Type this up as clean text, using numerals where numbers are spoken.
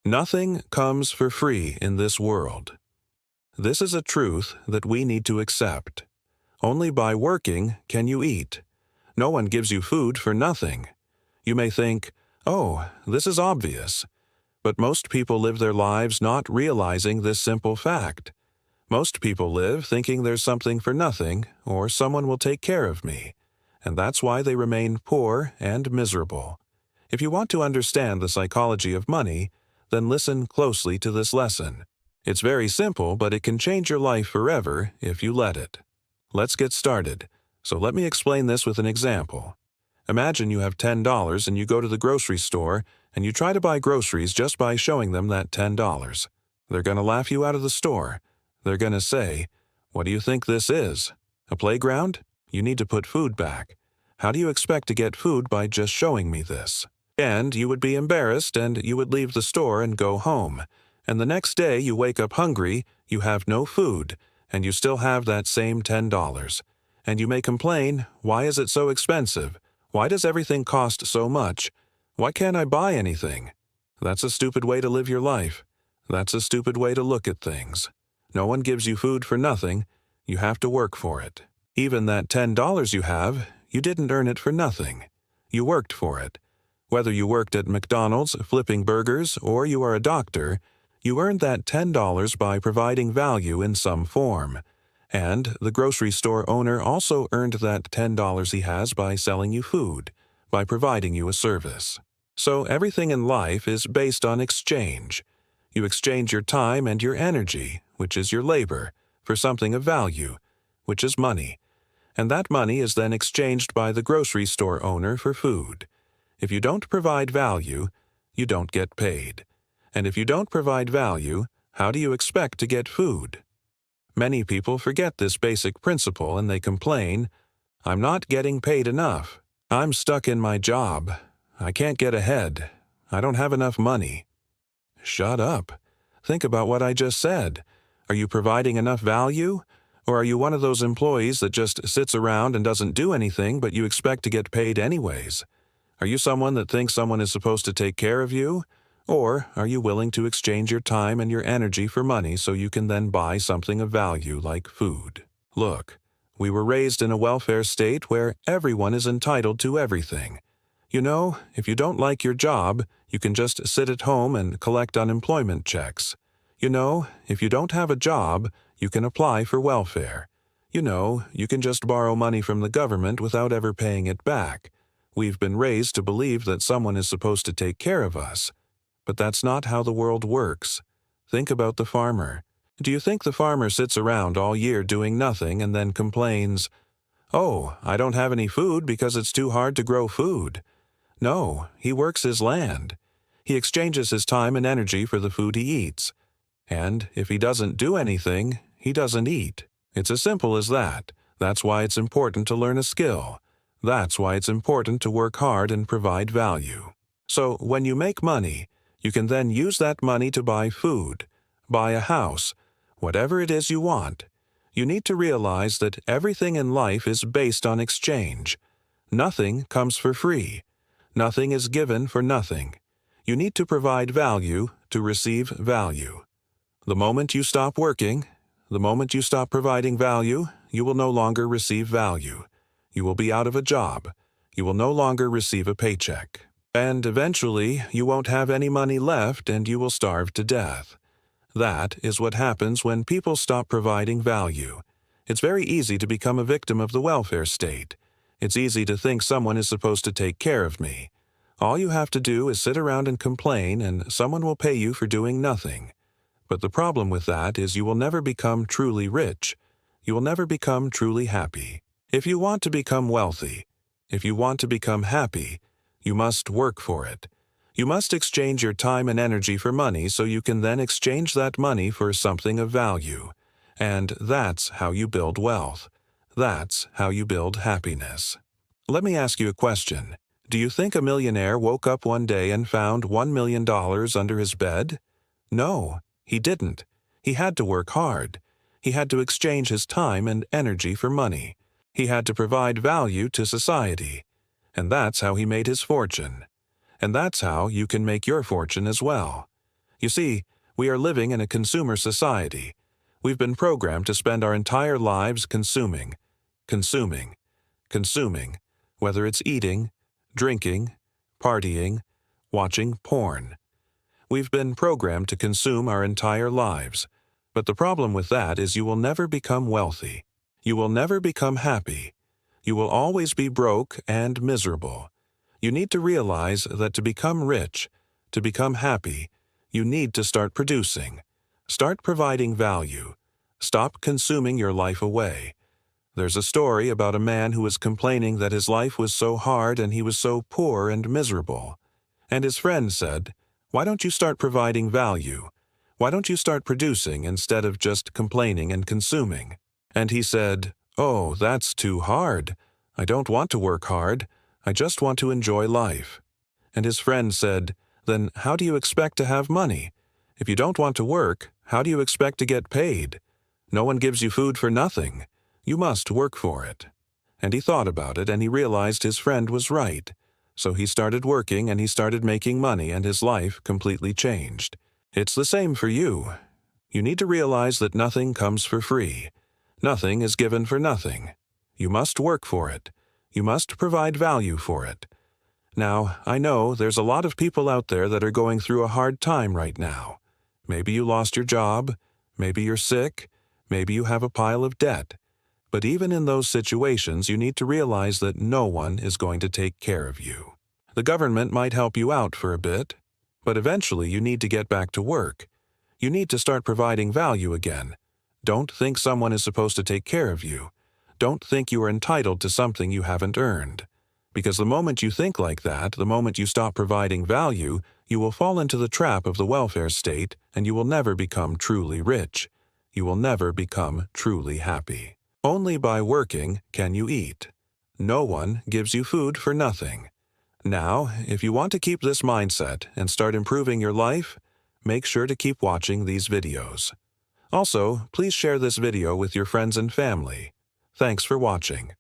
Nothing comes for free in this world. This is a truth that we need to accept. Only by working can you eat. No one gives you food for nothing. You may think, oh, this is obvious. But most people live their lives not realizing this simple fact. Most people live thinking there's something for nothing, or someone will take care of me. And that's why they remain poor and miserable. If you want to understand the psychology of money, then listen closely to this lesson. It's very simple, but it can change your life forever if you let it. Let's get started. So let me explain this with an example. Imagine you have $10 and you go to the grocery store and you try to buy groceries just by showing them that $10. They're going to laugh you out of the store. They're going to say, "What do you think this is? A playground? You need to put food back. How do you expect to get food by just showing me this?" And you would be embarrassed and you would leave the store and go home. And the next day you wake up hungry, you have no food, and you still have that same $10. And you may complain, "Why is it so expensive? Why does everything cost so much? Why can't I buy anything?" That's a stupid way to live your life. That's a stupid way to look at things. No one gives you food for nothing. You have to work for it. Even that $10 you have, you didn't earn it for nothing. You worked for it. Whether you worked at McDonald's flipping burgers or you are a doctor, you earned that $10 by providing value in some form. And the grocery store owner also earned that $10 he has by selling you food, by providing you a service. So everything in life is based on exchange. You exchange your time and your energy, which is your labor, for something of value, which is money. And that money is then exchanged by the grocery store owner for food. If you don't provide value, you don't get paid. And if you don't provide value, how do you expect to get food? Many people forget this basic principle and they complain, "I'm not getting paid enough. I'm stuck in my job. I can't get ahead. I don't have enough money." Shut up. Think about what I just said. Are you providing enough value? Or are you one of those employees that just sits around and doesn't do anything but you expect to get paid anyways? Are you someone that thinks someone is supposed to take care of you? Or are you willing to exchange your time and your energy for money so you can then buy something of value like food? Look, we were raised in a welfare state where everyone is entitled to everything. You know, if you don't like your job, you can just sit at home and collect unemployment checks. You know, if you don't have a job, you can apply for welfare. You know, you can just borrow money from the government without ever paying it back. We've been raised to believe that someone is supposed to take care of us. But that's not how the world works. Think about the farmer. Do you think the farmer sits around all year doing nothing and then complains, "Oh, I don't have any food because it's too hard to grow food"? No, he works his land. He exchanges his time and energy for the food he eats. And if he doesn't do anything, he doesn't eat. It's as simple as that. That's why it's important to learn a skill. That's why it's important to work hard and provide value. So when you make money, you can then use that money to buy food, buy a house, whatever it is you want. You need to realize that everything in life is based on exchange. Nothing comes for free. Nothing is given for nothing. You need to provide value to receive value. The moment you stop working, the moment you stop providing value, you will no longer receive value. You will be out of a job. You will no longer receive a paycheck. And eventually, you won't have any money left and you will starve to death. That is what happens when people stop providing value. It's very easy to become a victim of the welfare state. It's easy to think someone is supposed to take care of me. All you have to do is sit around and complain and someone will pay you for doing nothing. But the problem with that is you will never become truly rich. You will never become truly happy. If you want to become wealthy, if you want to become happy, you must work for it. You must exchange your time and energy for money so you can then exchange that money for something of value. And that's how you build wealth. That's how you build happiness. Let me ask you a question. Do you think a millionaire woke up one day and found $1 million under his bed? No, he didn't. He had to work hard. He had to exchange his time and energy for money. He had to provide value to society. And that's how he made his fortune. And that's how you can make your fortune as well. You see, we are living in a consumer society. We've been programmed to spend our entire lives consuming, consuming, consuming, whether it's eating, drinking, partying, watching porn. We've been programmed to consume our entire lives. But the problem with that is you will never become wealthy. You will never become happy. You will always be broke and miserable. You need to realize that to become rich, to become happy, you need to start producing. Start providing value. Stop consuming your life away. There's a story about a man who was complaining that his life was so hard and he was so poor and miserable. And his friend said, "Why don't you start providing value? Why don't you start producing instead of just complaining and consuming?" And he said, "Oh, that's too hard. I don't want to work hard. I just want to enjoy life." And his friend said, "Then how do you expect to have money? If you don't want to work, how do you expect to get paid? No one gives you food for nothing. You must work for it." And he thought about it and he realized his friend was right. So he started working and he started making money and his life completely changed. It's the same for you. You need to realize that nothing comes for free. Nothing is given for nothing. You must work for it. You must provide value for it. Now, I know there's a lot of people out there that are going through a hard time right now. Maybe you lost your job. Maybe you're sick. Maybe you have a pile of debt. But even in those situations, you need to realize that no one is going to take care of you. The government might help you out for a bit, but eventually you need to get back to work. You need to start providing value again. Don't think someone is supposed to take care of you. Don't think you are entitled to something you haven't earned. Because the moment you think like that, the moment you stop providing value, you will fall into the trap of the welfare state and you will never become truly rich. You will never become truly happy. Only by working can you eat. No one gives you food for nothing. Now, if you want to keep this mindset and start improving your life, make sure to keep watching these videos. Also, please share this video with your friends and family. Thanks for watching.